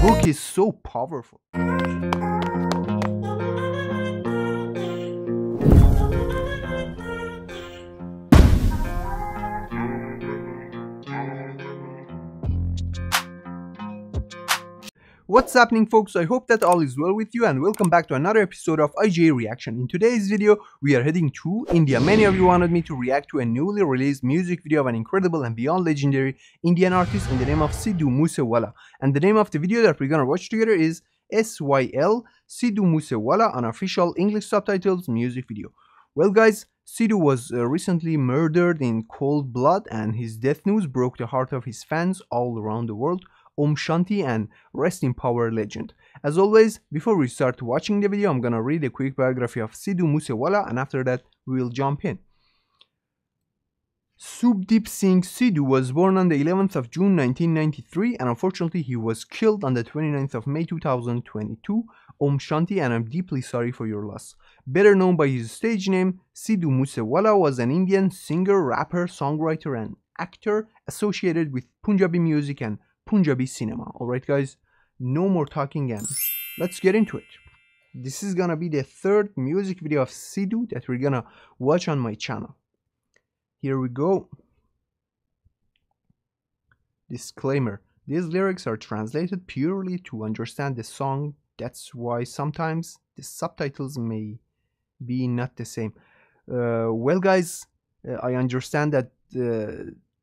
hook is so powerful. What's happening, folks? I hope that all is well with you, and welcome back to another episode of IJayReaction. In today's video, we are heading to India. Many of you wanted me to react to a newly released music video of an incredible and beyond legendary Indian artist in the name of Sidhu Moosewala. And the name of the video that we're gonna watch together is SYL Sidhu Moosewala unofficial English subtitles music video. Well guys, Sidhu was recently murdered in cold blood, and his death news broke the heart of his fans all around the world. Om Shanti and rest in power, legend. As always, before we start watching the video, I'm gonna read a quick biography of Sidhu Moosewala, and after that we will jump in. Subdeep Singh Sidhu was born on the 11th of June 1993, and unfortunately he was killed on the 29th of May 2022. Om Shanti, and I'm deeply sorry for your loss. Better known by his stage name, Sidhu Moosewala was an Indian singer, rapper, songwriter and actor associated with Punjabi music and Punjabi cinema. Alright guys, no more talking and let's get into it. This is gonna be the third music video of Sidhu that we're gonna watch on my channel. Here we go. Disclaimer: these lyrics are translated purely to understand the song. That's why sometimes the subtitles may be not the same. Well guys, I understand that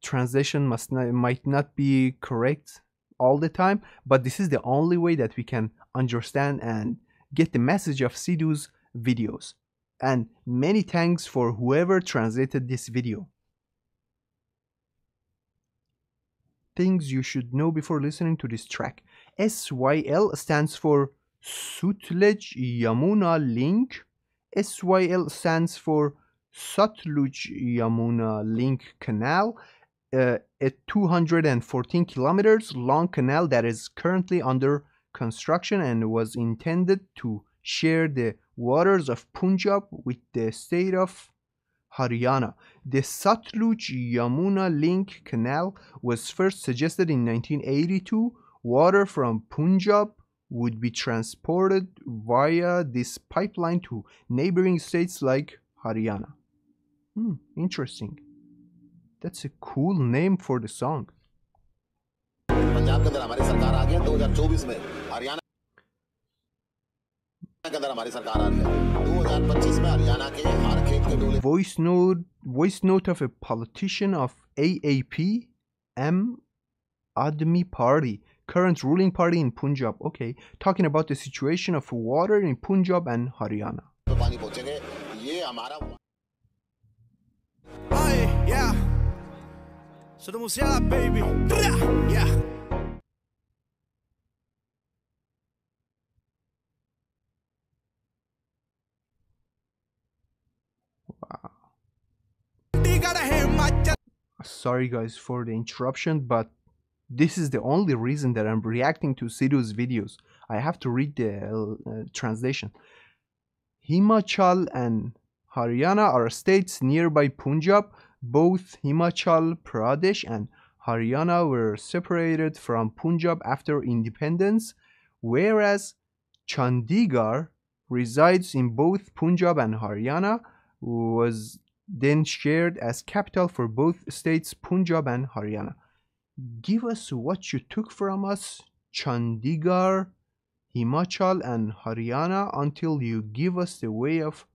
translation might not be correct all the time, but this is the only way that we can understand and get the message of Sidhu's videos. And many thanks for whoever translated this video. Things you should know before listening to this track. SYL stands for Sutlej Yamuna Link. SYL stands for Satluj Yamuna Link Canal, a 214 kilometers long canal that is currently under construction and was intended to share the waters of Punjab with the state of Haryana. The Satluj Yamuna Link Canal was first suggested in 1982. Water from Punjab would be transported via this pipeline to neighboring states like Haryana. Interesting. That's a cool name for the song. Voice note of a politician of AAP, Admi Party, current ruling party in Punjab. Okay, talking about the situation of water in Punjab and Haryana. Yeah. Sidhu Moosewala, baby. Yeah. Wow. Sorry guys for the interruption, but this is the only reason that I'm reacting to Sidhu's videos. I have to read the translation. Himachal and Haryana are states nearby Punjab. Both Himachal Pradesh and Haryana were separated from Punjab after independence, whereas Chandigarh resides in both Punjab and Haryana, was then shared as capital for both states, Punjab and Haryana. Give us what you took from us, Chandigarh, Himachal and Haryana, until you give us the way of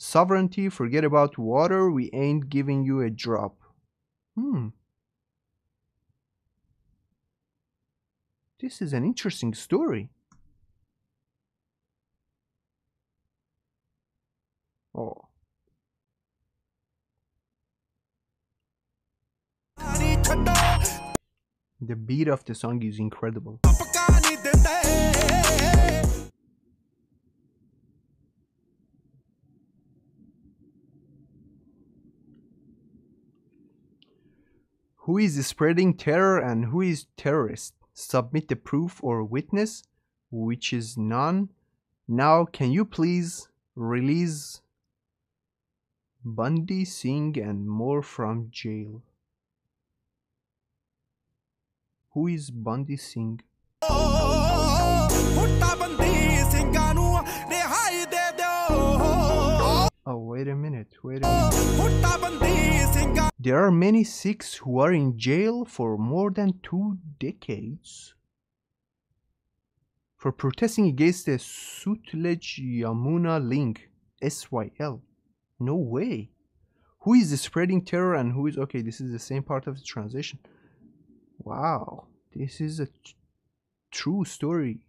sovereignty. Forget about water, we ain't giving you a drop. This is an interesting story. Oh. The beat of the song is incredible. Who is spreading terror and who is terrorist? Submit the proof or witness, which is none. Now can you please release Bundy Singh and more from jail? Who is Bundy Singh? Wait a minute. There are many Sikhs who are in jail for more than 2 decades for protesting against the Sutlej Yamuna link, SYL. No way. Who is spreading terror and who is... Okay, this is the same part of the transition. Wow, this is a true story.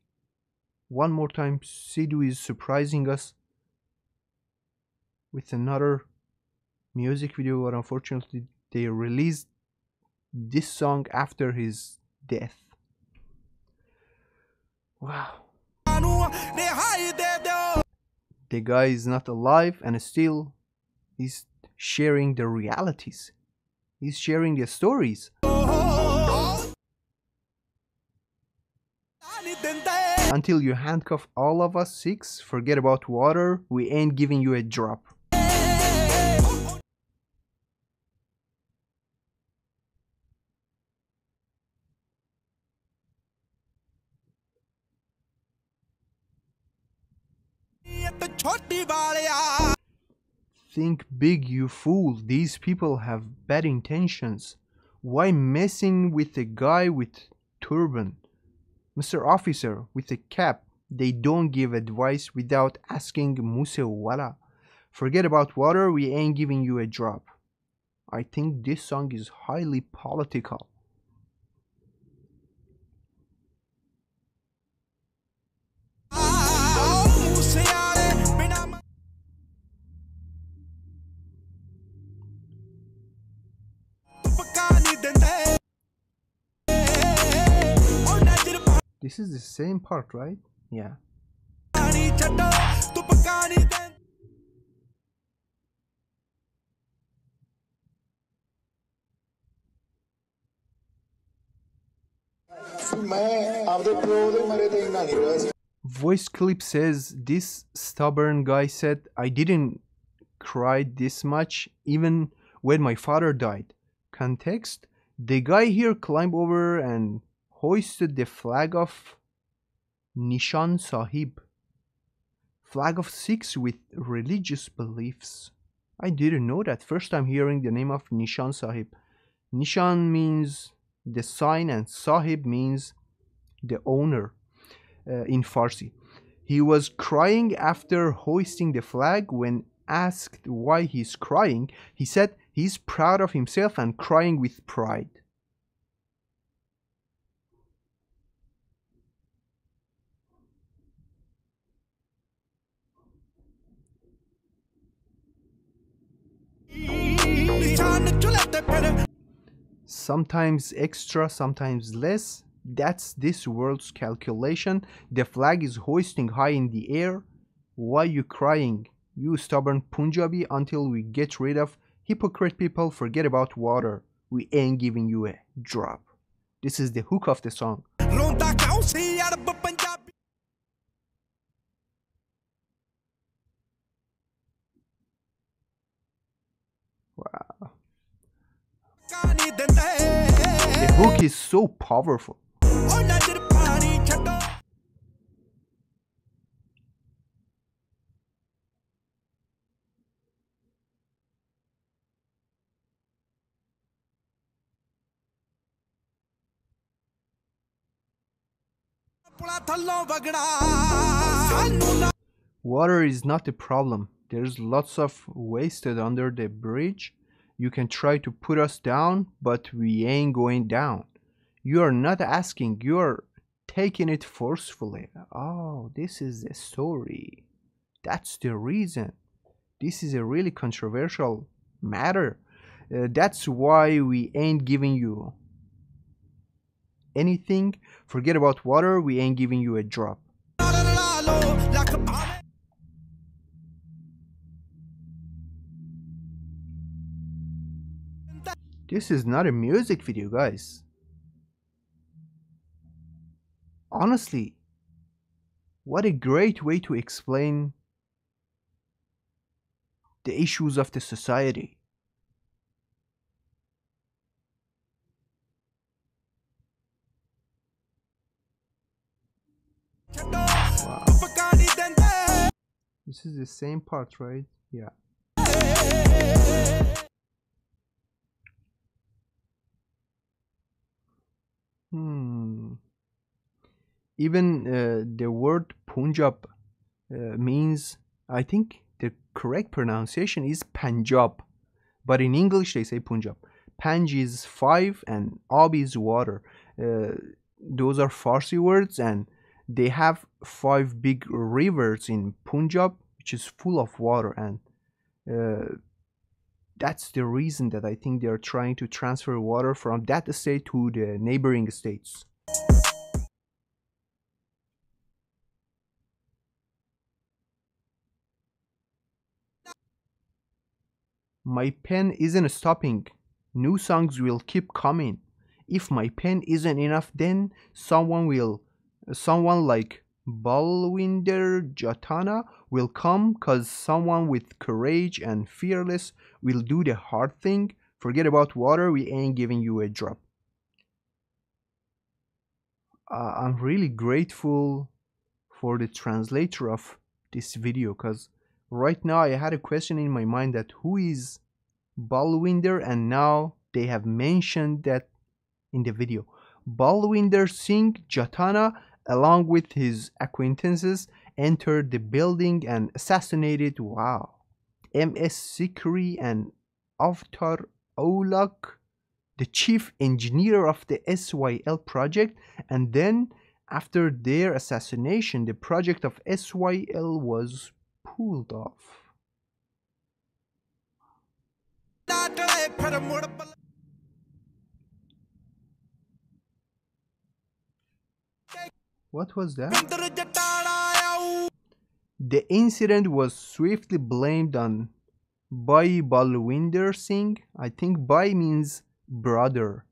One more time, Sidhu is surprising us with another music video, but unfortunately they released this song after his death. Wow. The guy is not alive and still he's sharing the realities. He's sharing the stories. Until you handcuff all of us Sikhs, forget about water, we ain't giving you a drop. Think big, you fool. These people have bad intentions. Why messing with a guy with turban? Mr. Officer with a cap. They don't give advice without asking Moosewala. Forget about water, we ain't giving you a drop. I think this song is highly political. This is the same part, right? Yeah. Voice clip says this stubborn guy said, I didn't cry this much even when my father died. Context, the guy here climbed over and hoisted the flag of Nishan Sahib, flag of Sikhs with religious beliefs. I didn't know that. First time hearing the name of Nishan Sahib. Nishan means the sign and Sahib means the owner in Farsi. He was crying after hoisting the flag. When asked why he's crying, he said he's proud of himself and crying with pride. Sometimes extra, sometimes less. That's this world's calculation. The flag is hoisting high in the air. Why you crying, you stubborn Punjabi? Until we get rid of hypocrite people, forget about water. We ain't giving you a drop. This is the hook of the song. Wow. The hook is so powerful. Water is not the problem. There's lots of wasted under the bridge. You can try to put us down, but we ain't going down. You are not asking, you are taking it forcefully. Oh, this is the story. That's the reason. This is a really controversial matter. That's why we ain't giving you anything. Forget about water, we ain't giving you a drop. This is not a music video, guys. Honestly, what a great way to explain the issues of the society. Wow. This is the same part, right? Yeah. Hmm. Even the word Punjab means, I think the correct pronunciation is Punjab, but in English they say Punjab. Panj is five and Ab is water. Uh, those are Farsi words, and they have five big rivers in Punjab, which is full of water, and uh, that's the reason that I think they are trying to transfer water from that state to the neighboring states. My pen isn't stopping. New songs will keep coming. If my pen isn't enough, then someone like Balwinder Jatana will come, cause someone with courage and fearless will do the hard thing. Forget about water, we ain't giving you a drop. I'm really grateful for the translator of this video, cause right now I had a question in my mind that who is Balwinder, and now they have mentioned that in the video. Balwinder Singh Jatana, along with his acquaintances, entered the building and assassinated, wow, MS Sikri and Avtar Aulak, the chief engineer of the SYL project, and then after their assassination, the project of SYL was pulled off. What was that? The incident was swiftly blamed on Bhai Balwinder Singh. I think Bhai means brother.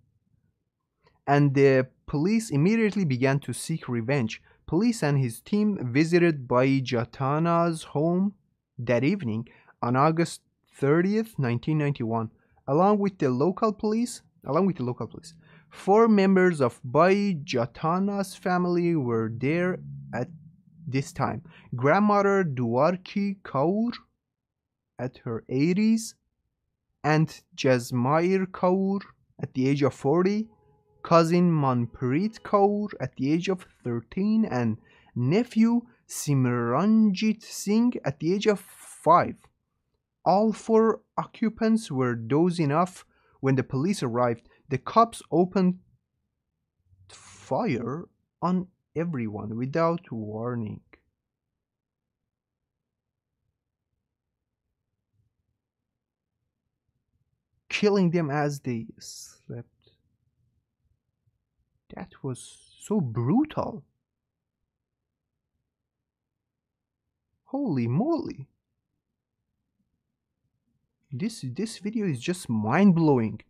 And the police immediately began to seek revenge. Police and his team visited Bhai Jatana's home that evening on August 30th, 1991, along with the local police. Four members of Bhai Jatana's family were there at this time. Grandmother Dwarki Kaur at her 80s, Aunt Jasmair Kaur at the age of 40, cousin Manpreet Kaur at the age of 13, and nephew Simranjit Singh at the age of 5. All four occupants were dozing off when the police arrived. The cops opened fire on everyone without warning. Killing them as they slept. That was so brutal. Holy moly. This video is just mind-blowing.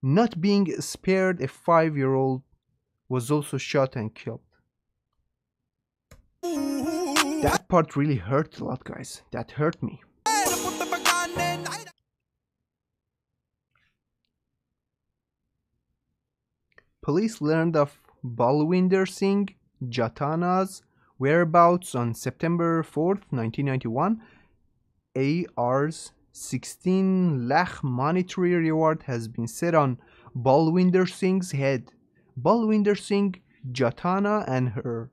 Not being spared, a 5-year-old was also shot and killed. That part really hurt a lot, guys. That hurt me. Police learned of Balwinder Singh Jatana's whereabouts on September 4th, 1991. AR's 16 lakh monetary reward has been set on Balwinder Singh's head. Balwinder Singh Jatana and her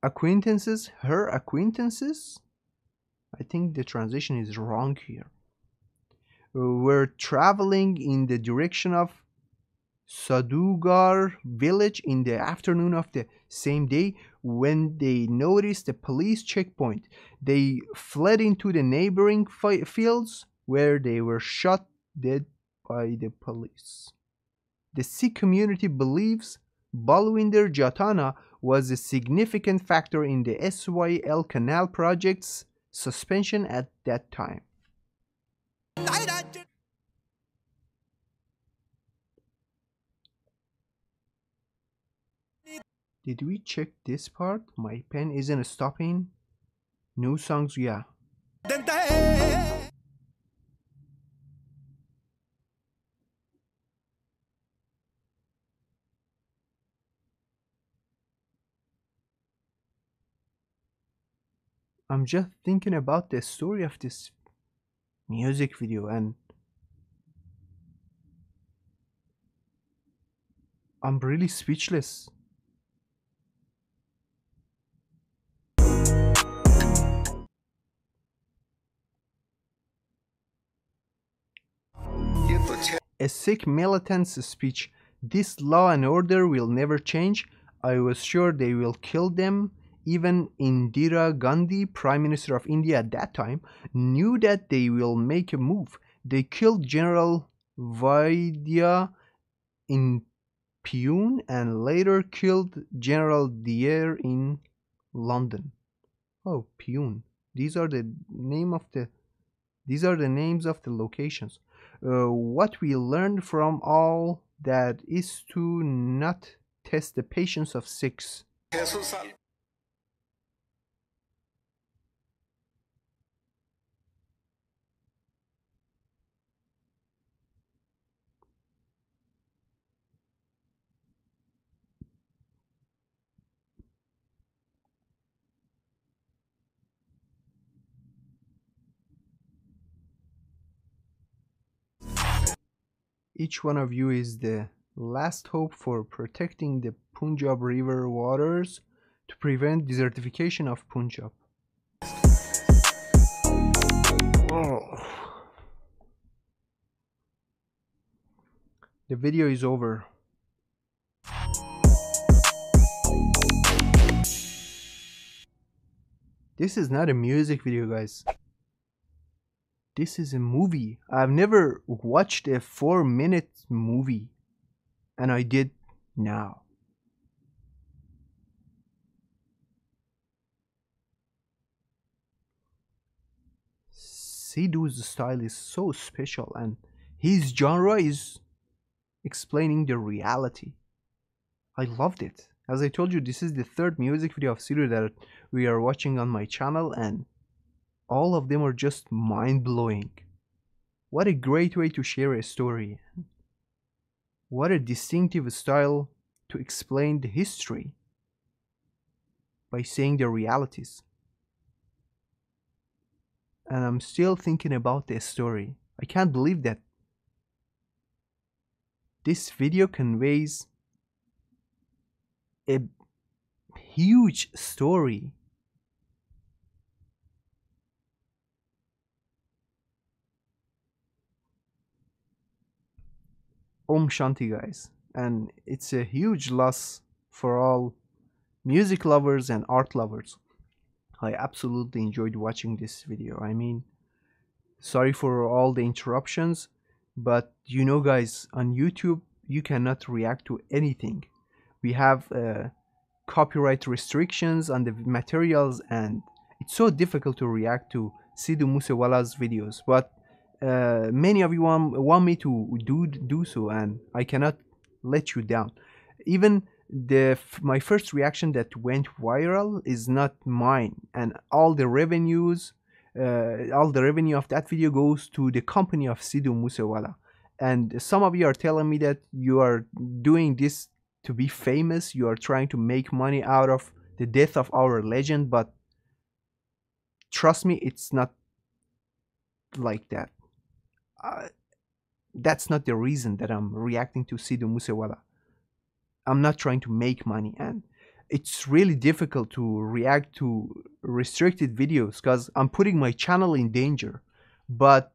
acquaintances, I think the translation is wrong here, were traveling in the direction of Sadugar village in the afternoon of the same day when they noticed a police checkpoint. They fled into the neighboring fields where they were shot dead by the police. The Sikh community believes Balwinder Jatana was a significant factor in the SYL Canal project's suspension at that time. Did we check this part? My pen isn't stopping. New songs, yeah. I'm just thinking about the story of this music video, and I'm really speechless. A Sikh militant's speech. This law and order will never change. I was sure they will kill them. Even Indira Gandhi, Prime Minister of India at that time, knew that they will make a move. They killed General Vaidya in Pune and later killed General Dyer in London. Oh, Pune. These are the names of the locations. What we learned from all that is to not test the patience of Sikhs. Each one of you is the last hope for protecting the Punjab river waters to prevent desertification of Punjab. Oh. The video is over. This is not a music video, guys. This is a movie. I've never watched a 4-minute movie, and I did now. Sidhu's style is so special, and his genre is explaining the reality. I loved it. As I told you, this is the third music video of Sidhu that we are watching on my channel, and all of them are just mind-blowing. What a great way to share a story. What a distinctive style to explain the history by saying the realities. And I'm still thinking about this story. I can't believe that this video conveys a huge story. Om Shanti, guys, and it's a huge loss for all music lovers and art lovers. I absolutely enjoyed watching this video. I mean, sorry for all the interruptions, but you know, guys, on YouTube you cannot react to anything. We have copyright restrictions on the materials, and it's so difficult to react to Sidhu Moosewala's videos, but many of you want me to do so, and I cannot let you down. Even my first reaction that went viral is not mine, and all the revenue of that video goes to the company of Sidhu Moosewala. And some of you are telling me that you are doing this to be famous, you are trying to make money out of the death of our legend, but trust me, it's not like that. That's not the reason that I'm reacting to Sidhu Moosewala. I'm not trying to make money, and it's really difficult to react to restricted videos because I'm putting my channel in danger. But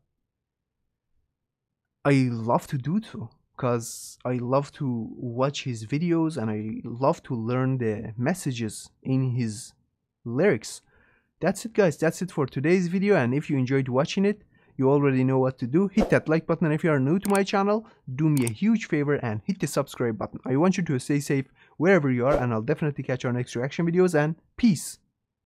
I love to do so because I love to watch his videos and I love to learn the messages in his lyrics. That's it, guys. That's it for today's video, and if you enjoyed watching it, you already know what to do. Hit that like button, and if you are new to my channel, do me a huge favor and hit the subscribe button. I want you to stay safe wherever you are, and I'll definitely catch our next reaction videos, and peace.